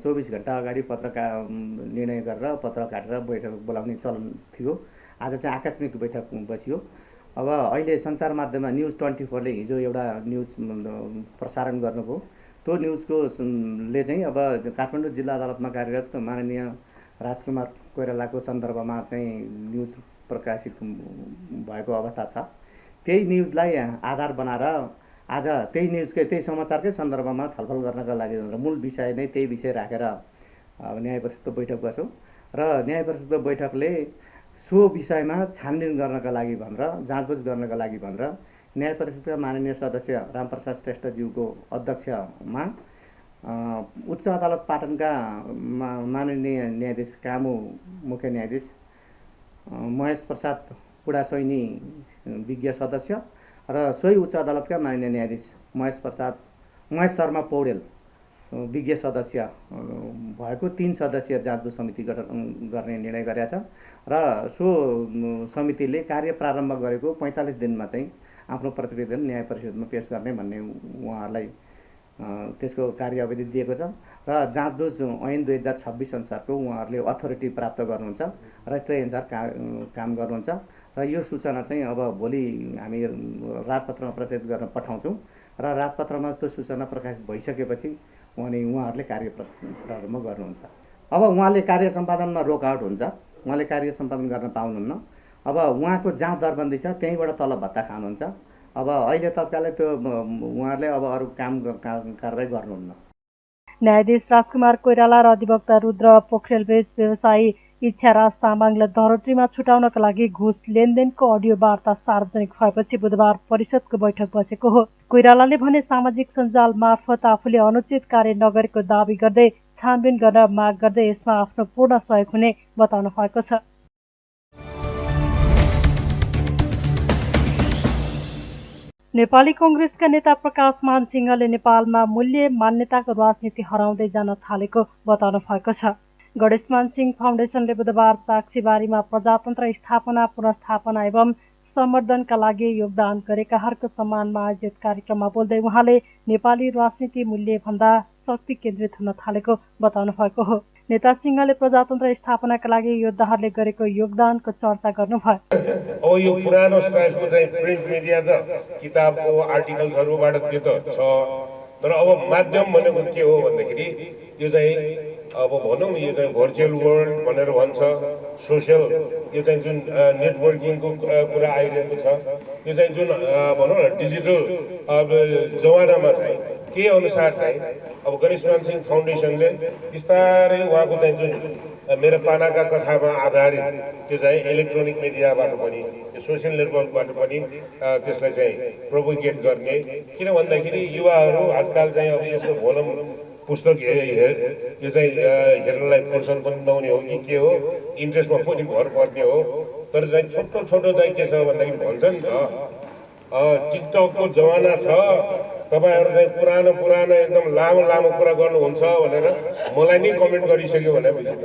24 घण्टा अगाडि निर्णय गरेर पत्र काटेर बैठक बोलाउने चलन थियो। आज चाहिँ आकस्मिक बैठक बसियो। अब अहिले सञ्चार माध्यममा न्युज 24ले हिजो एउटा न्युज प्रसारण गर्नुभयो। त्यो न्युजको ले चाहिँ अब काठमाडौँ जिल्ला अदालतमा कार्यरत माननीय राजकुमार कोइरालाको सन्दर्भमा चाहिँ न्युज प्रकाशित भएको अवस्था छ। त्यही न्युजलाई आधार बनाएर आज त्यही समाचारकै सन्दर्भमा छलफल गर्नका लागि मूल विषय नै त्यही विषय राखेर न्याय परिषदको बैठक बस्यो र न्याय परिषदको बैठकले सो विषयमा छानबिन गर्नका लागि भनेर जाँचबुझ गर्नका लागि भनेर न्याय परिषदका माननीय सदस्य रामप्रसाद श्रेष्ठज्यूको अध्यक्षमा उच्च अदालत पाटनका माननीय न्यायाधीश कामु मुख्य न्यायाधीश महेश प्रसाद पुडासैनी विज्ञ सदस्य र सोही उच्च अदालतका माननीय न्यायाधीश महेश शर्मा पौडेल विज्ञ सदस्य भएको 3 सदस्यीय जाँचबुझ समिति गठन गर्ने निर्णय गरेका छ र सो समितिले कार्य प्रारम्भ गरेको 45 दिनमा चाहिँ आफ्नो प्रतिवेदन न्याय परिषदमा पेश गर्ने भन्ने उहाँहरूलाई त्यसको कार्य अवधि दिएको छ र जाँचबुझ ऐन 2026 अनुसारको उहाँहरूले अथोरिटी प्राप्त गर्नुहुन्छ र त्यही अनुसार काम गर्नुहुन्छ र यो सूचना चाहिँ अब भोलि हामी राजपत्रमा प्रकाशित गर्न पठाउँछौँ र राजपत्रमा त्यो सूचना प्रकाशित भइसकेपछि उहाँहरूले कार्य प्रारम्भ गर्नुहुन्छ। अब उहाँले कार्य सम्पादनमा रोकआउट हुन्छ, उहाँले कार्य सम्पादन गर्न पाउनुहुन्न। अब उहाँको जहाँ दरबन्दी छ त्यहीँबाट तलब भत्ता खानुहुन्छ। अब अहिले तत्कालै त्यो उहाँहरूले अब अरू काम कारबाही गर्नुहुन्न। न्यायाधीश राजकुमार कोइराला र अधिवक्ता रुद्र पोखरेल बीच व्यवसायी इच्छाराज तामाङलाई धरोत्रीमा छुटाउनका लागि घुस लेनदेनको अडियो वार्ता सार्वजनिक भएपछि बुधबार परिषदको बैठक बसेको हो। कोइरालाले भने सामाजिक सञ्जाल मार्फत आफूले अनुचित कार्य नगरेको दावी गर्दै छानबिन गर्न माग गर्दै यसमा आफ्नो पूर्ण सहयोग हुने बताउनु भएको छ। नेपाली कांग्रेसका नेता प्रकाश मान सिंहले नेपालमा मूल्य मान्यताको राजनीति हराउँदै जान थालेको बताउनु भएको छ। गणेशमान सिंह फाउन्डेसनले बुधबार चाक्सीबारीमा प्रजातन्त्र स्थापना पुनर्स्थापना एवं सम्वर्धनका लागि योगदान गरेकाहरूको सम्मानमा आयोजित कार्यक्रममा बोल्दै उहाँले नेपाली राजनीति मूल्य भन्दा शक्ति केन्द्रित हुन थालेको बताउनु भएको हो। नेता सिंहले प्रजातन्त्र स्थापनाका लागि योद्धाहरूले गरेको योगदानको चर्चा गर्नुभयो। अब यो पुरानो स्टाइलको चाहिँ प्रिन्ट मिडिया त किताबको आर्टिकल्सहरूबाट त्यो त छ, तर अब माध्यम भनेको के हो भन्दाखेरि यो चाहिँ अब भनौँ न यो चाहिँ भर्चुअल वर्ल्ड भनेर भन्छ, सोसियल यो चाहिँ जुन नेटवर्किङको कुरा आइरहेको छ, यो चाहिँ जुन भनौँ न डिजिटल जमानामा चाहिँ के अनुसार चाहिँ अब गणेशमान सिंह फाउन्डेसनले बिस्तारै उहाँको चाहिँ जुन मेरो पानाका कथामा आधारित त्यो चाहिँ इलेक्ट्रोनिक मिडियाबाट पनि सोसियल नेटवर्कबाट पनि त्यसलाई चाहिँ प्रोपोगेट गर्ने, किन भन्दाखेरि युवाहरू आजकल चाहिँ अब यस्तो भोलम पुस्तक यो चाहिँ हेर्नलाई फुर्सद पनि नहुने हो कि के हो, इन्ट्रेस्टमा पनि भर पर्ने हो। तर चाहिँ छोटो छोटो चाहिँ के छ भन्दाखेरि भन्छ नि त टिकटकको जमाना छ, तपाईँहरू चाहिँ पुरानो पुरानो एकदम लामो लामो कुरा गर्नुहुन्छ भनेर मलाई नै कमेन्ट गरिसक्यो भनेपछि त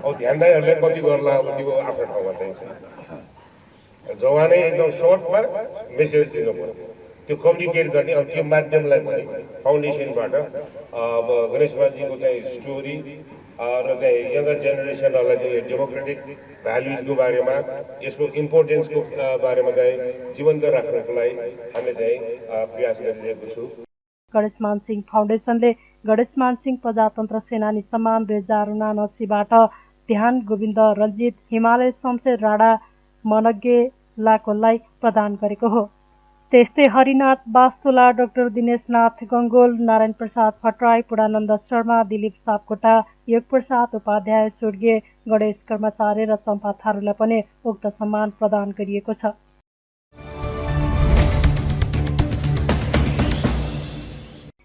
अब ध्यानदायीहरूले कति गर्ला अब त्यो आफ्नो ठाउँमा चाहिँ जमानै एकदम सर्टमा मेसेज दिनु पर्यो, त्यो कम्युनिकेट गर्ने। अब त्यो माध्यमलाई पनि फाउन्डेसनबाट अब गणेशमानजीको चाहिँ स्टोरी र चाहिँ यङ्गर जेनेरेसनहरूलाई चाहिँ डेमोक्रेटिक भ्याल्युजको बारेमा यसको इम्पोर्टेन्सको बारेमा चाहिँ जीवन्त राख्नको लागि हामीले चाहिँ प्रयास गरिरहेको छु। गणेशमान सिंह फाउन्डेसनले गणेशमान सिंह प्रजातन्त्र सेनानी सम्मान 2079बाट ध्यान गोविन्द रञ्जित हिमालय शमशेर राणा मनज्ञ लाकोलाई प्रदान गरेको हो। त्यस्तै हरिनाथ वास्तुला, डाक्टर दिनेशनाथ गङ्गोल, नारायण प्रसाद भट्टराई, पूर्णानन्द शर्मा, दिलीप सापकोटा, योग प्रसाद उपाध्याय, स्वर्गीय गणेश कर्मचारी र चम्पा थारूलाई पनि उक्त सम्मान प्रदान गरिएको छ।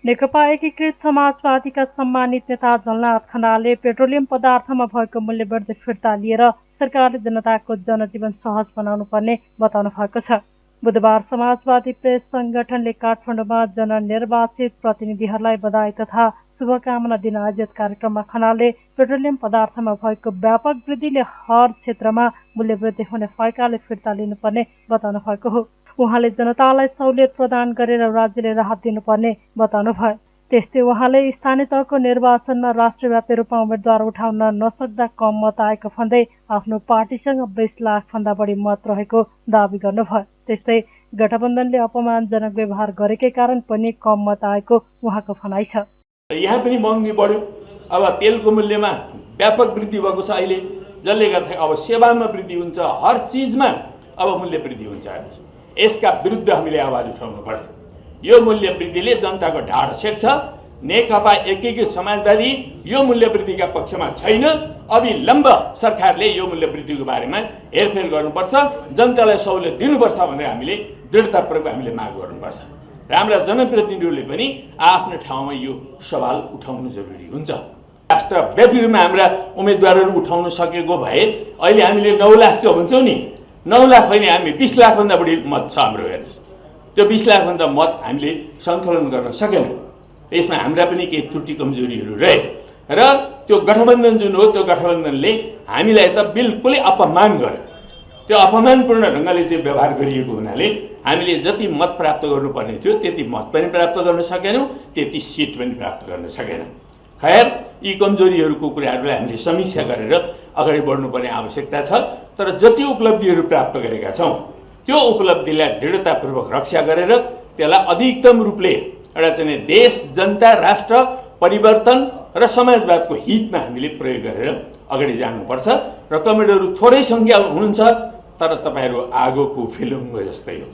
नेकपा एकीकृत समाजवादीका सम्मानित नेता झलनाथ खनालले पेट्रोलियम पदार्थमा भएको मूल्यवृद्धि फिर्ता लिएर सरकारले जनताको जनजीवन सहज बनाउनु पर्ने बताउनु भएको छ। बुधबार समाजवादी प्रेस संगठनले काठमाडौँमा जननिर्वाचित प्रतिनिधिहरूलाई बधाई तथा शुभकामना दिन आयोजित कार्यक्रममा खनालले पेट्रोलियम पदार्थमा भएको व्यापक वृद्धिले हर क्षेत्रमा मूल्यवृद्धि हुने भएकाले फिर्ता लिनुपर्ने बताउनु भएको हो। उहाँले जनतालाई सहुलियत प्रदान गरेर राज्यले राहत दिनुपर्ने बताउनु भयो। त्यस्तै उहाँले स्थानीय तहको निर्वाचनमा राष्ट्रव्यापी रूपमा उम्मेद्वार उठाउन नसक्दा कम मत आएको भन्दै आफ्नो पार्टीसँग 20 लाखभन्दा बढी मत रहेको दावी गर्नुभयो। त्यस्तै गठबन्धनले अपमानजनक व्यवहार गरेकै कारण पनि कम मत आएको उहाँको भनाइ छ। यहाँ पनि महँगी बढ्यो, अब तेलको मूल्यमा व्यापक वृद्धि भएको छ अहिले, जसले गर्दा अब सेवामा वृद्धि हुन्छ, हर चिजमा अब मूल्य वृद्धि हुन्छ। यसका विरुद्ध हामीले आवाज उठाउनुपर्छ। यो मूल्य वृद्धिले जनताको ढाड सेक्छ। नेकपा एकीकृत समाजवादी यो मूल्य वृद्धिका पक्षमा छैन। अविलम्ब सरकारले यो मूल्य वृद्धिको बारेमा हेरफेर गर्नुपर्छ, जनतालाई सहुलियत दिनुपर्छ भनेर हामीले दृढतापूर्वक हामीले माग गर्नुपर्छ। र हाम्रा जनप्रतिनिधिहरूले पनि आफ्नो ठाउँमा यो सवाल उठाउनु जरुरी हुन्छ। राष्ट्रव्यापी रूपमा हाम्रा उम्मेदवारहरू उठाउन सकेको भए अहिले हामीले 9 लाख जो भन्छौँ नि, 9 लाख होइन, हामी 20 लाखभन्दा बढी मत छ हाम्रो। हेर्नुहोस्, त्यो 20 लाखभन्दा मत हामीले सङ्कलन गर्न सकेनौँ। यसमा हाम्रा पनि केही त्रुटि कमजोरीहरू रहे र त्यो गठबन्धन जुन हो त्यो गठबन्धनले हामीलाई त बिल्कुलै अपमान गर्यो। त्यो अपमानपूर्ण ढङ्गले चाहिँ व्यवहार गरिएको हुनाले हामीले जति मत प्राप्त गर्नुपर्ने थियो त्यति मत पनि प्राप्त गर्न सकेनौँ, त्यति सिट पनि प्राप्त गर्न सकेनौँ। खैर, यी कमजोरीहरूको कुराहरूलाई हामीले समीक्षा गरेर अगाडि बढ्नुपर्ने आवश्यकता छ। तर जति उपलब्धिहरू प्राप्त गरेका छौँ त्यो उपलब्धिलाई दृढतापूर्वक रक्षा गरेर त्यसलाई अधिकतम रूपले एउटा चाहिँ देश, जनता, राष्ट्र परिवर्तन र समाजवादको हितमा हामीले प्रयोग गरेर अगाडि जानुपर्छ। र कमेडहरू थोरै सङ्ख्या हुनुहुन्छ, तर तपाईँहरू आगोको फिलुङ्गो जस्तै हो।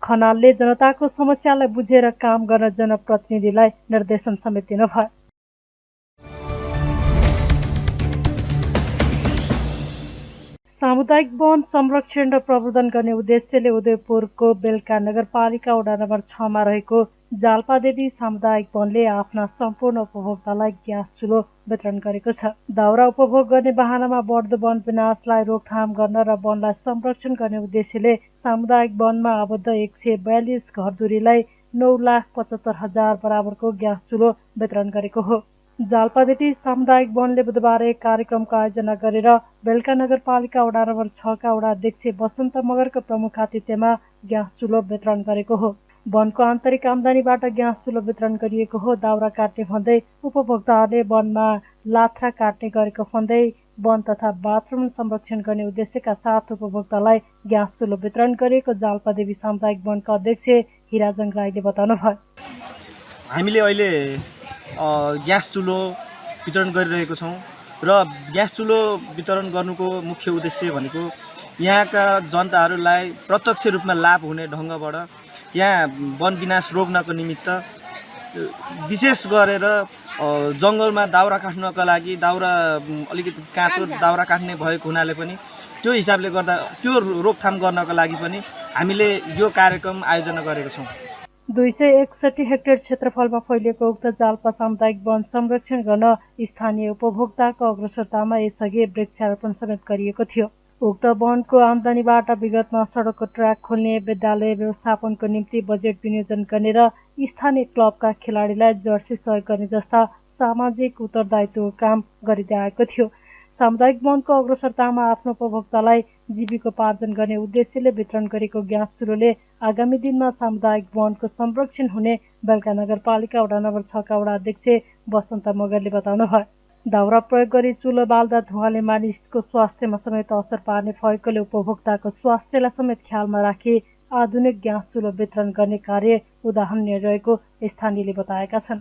खनालले जनताको समस्यालाई बुझेर काम गर्न जनप्रतिनिधिलाई निर्देशन समेत दिनुभयो। सामुदायिक वन संरक्षण र प्रवर्धन गर्ने उद्देश्यले उदयपुरको बेलका नगरपालिका वडा नम्बर 6 मा रहेको जाल्पादेवी सामुदायिक वनले आफ्ना सम्पूर्ण उपभोक्तालाई ग्यास चुलो वितरण गरेको छ। दाउरा उपभोग गर्ने बहानामा बढ्दो वन विनाशलाई रोकथाम गर्न र वनलाई संरक्षण गर्ने उद्देश्यले सामुदायिक वनमा आबद्ध 142 घरधुरीलाई 9,75,000 बराबरको ग्यास चुलो वितरण गरेको हो। जाल्पादेवी सामुदायिक वनले बुधबार एक कार्यक्रमको आयोजना गरेर बेलका नगरपालिका वडा नम्बर 6 का वडा अध्यक्ष वसन्त मगरको प्रमुख आतिथ्यमा ग्यास चुलो वितरण गरेको हो। वनको आन्तरिक आम्दानीबाट ग्यास चुलो वितरण गरिएको हो। दाउरा काट्ने भन्दै उपभोक्ताहरूले वनमा लाथ्रा काट्ने गरेको भन्दै वन तथा बाथरुम संरक्षण गर्ने उद्देश्यका साथ उपभोक्तालाई ग्यास चुलो वितरण गरेको जाल्पादेवी सामुदायिक वनका अध्यक्ष हिराजङ राईले बताउनुभयो। हामीले अहिले ग्यास चुलो वितरण गरिरहेको छौँ र ग्यास चुलो वितरण गर्नुको मुख्य उद्देश्य भनेको यहाँका जनताहरूलाई प्रत्यक्ष रूपमा लाभ हुने ढङ्गबाट यहाँ वन विनाश रोक्नको निमित्त विशेष गरेर जङ्गलमा दाउरा काट्नका लागि दाउरा अलिकति काँचो दाउरा काट्ने भएको हुनाले पनि त्यो हिसाबले गर्दा त्यो रोकथाम गर्नका लागि पनि हामीले यो कार्यक्रम आयोजना गरेको छौँ। 261 हेक्टर क्षेत्रफलमा फैलिएको उक्त जाल्पा सामुदायिक वन संरक्षण गर्न स्थानीय उपभोक्ताको अग्रसरतामा यसअघि वृक्षारोपण समेत गरिएको थियो। उक्त वनको आमदानीबाट विगतमा सडकको ट्र्याक खोल्ने, विद्यालय व्यवस्थापनको निम्ति बजेट विनियोजन गर्ने र स्थानीय क्लबका खेलाडीलाई जर्सी सहयोग गर्ने जस्ता सामाजिक उत्तरदायित्वको काम गरिँदै आएको थियो। सामुदायिक वनको अग्रसरतामा आफ्नो उपभोक्तालाई जीविकोपार्जन गर्ने उद्देश्यले वितरण गरेको ग्यास चुलोले आगामी दिनमा सामुदायिक वनको संरक्षण हुने बेलका नगरपालिका वडा नम्बर 6 का वडा अध्यक्ष बसन्त मगरले बताउनुभयो। दाउरा प्रयोग गरी चुलो बाल्दा धुवाले मानिसको स्वास्थ्यमा समेत असर पार्ने भएकोले उपभोक्ताको स्वास्थ्यलाई समेत ख्यालमा राखी आधुनिक ग्यास चुलो वितरण गर्ने कार्य उदाहरणीय रहेको स्थानीयले बताएका छन्।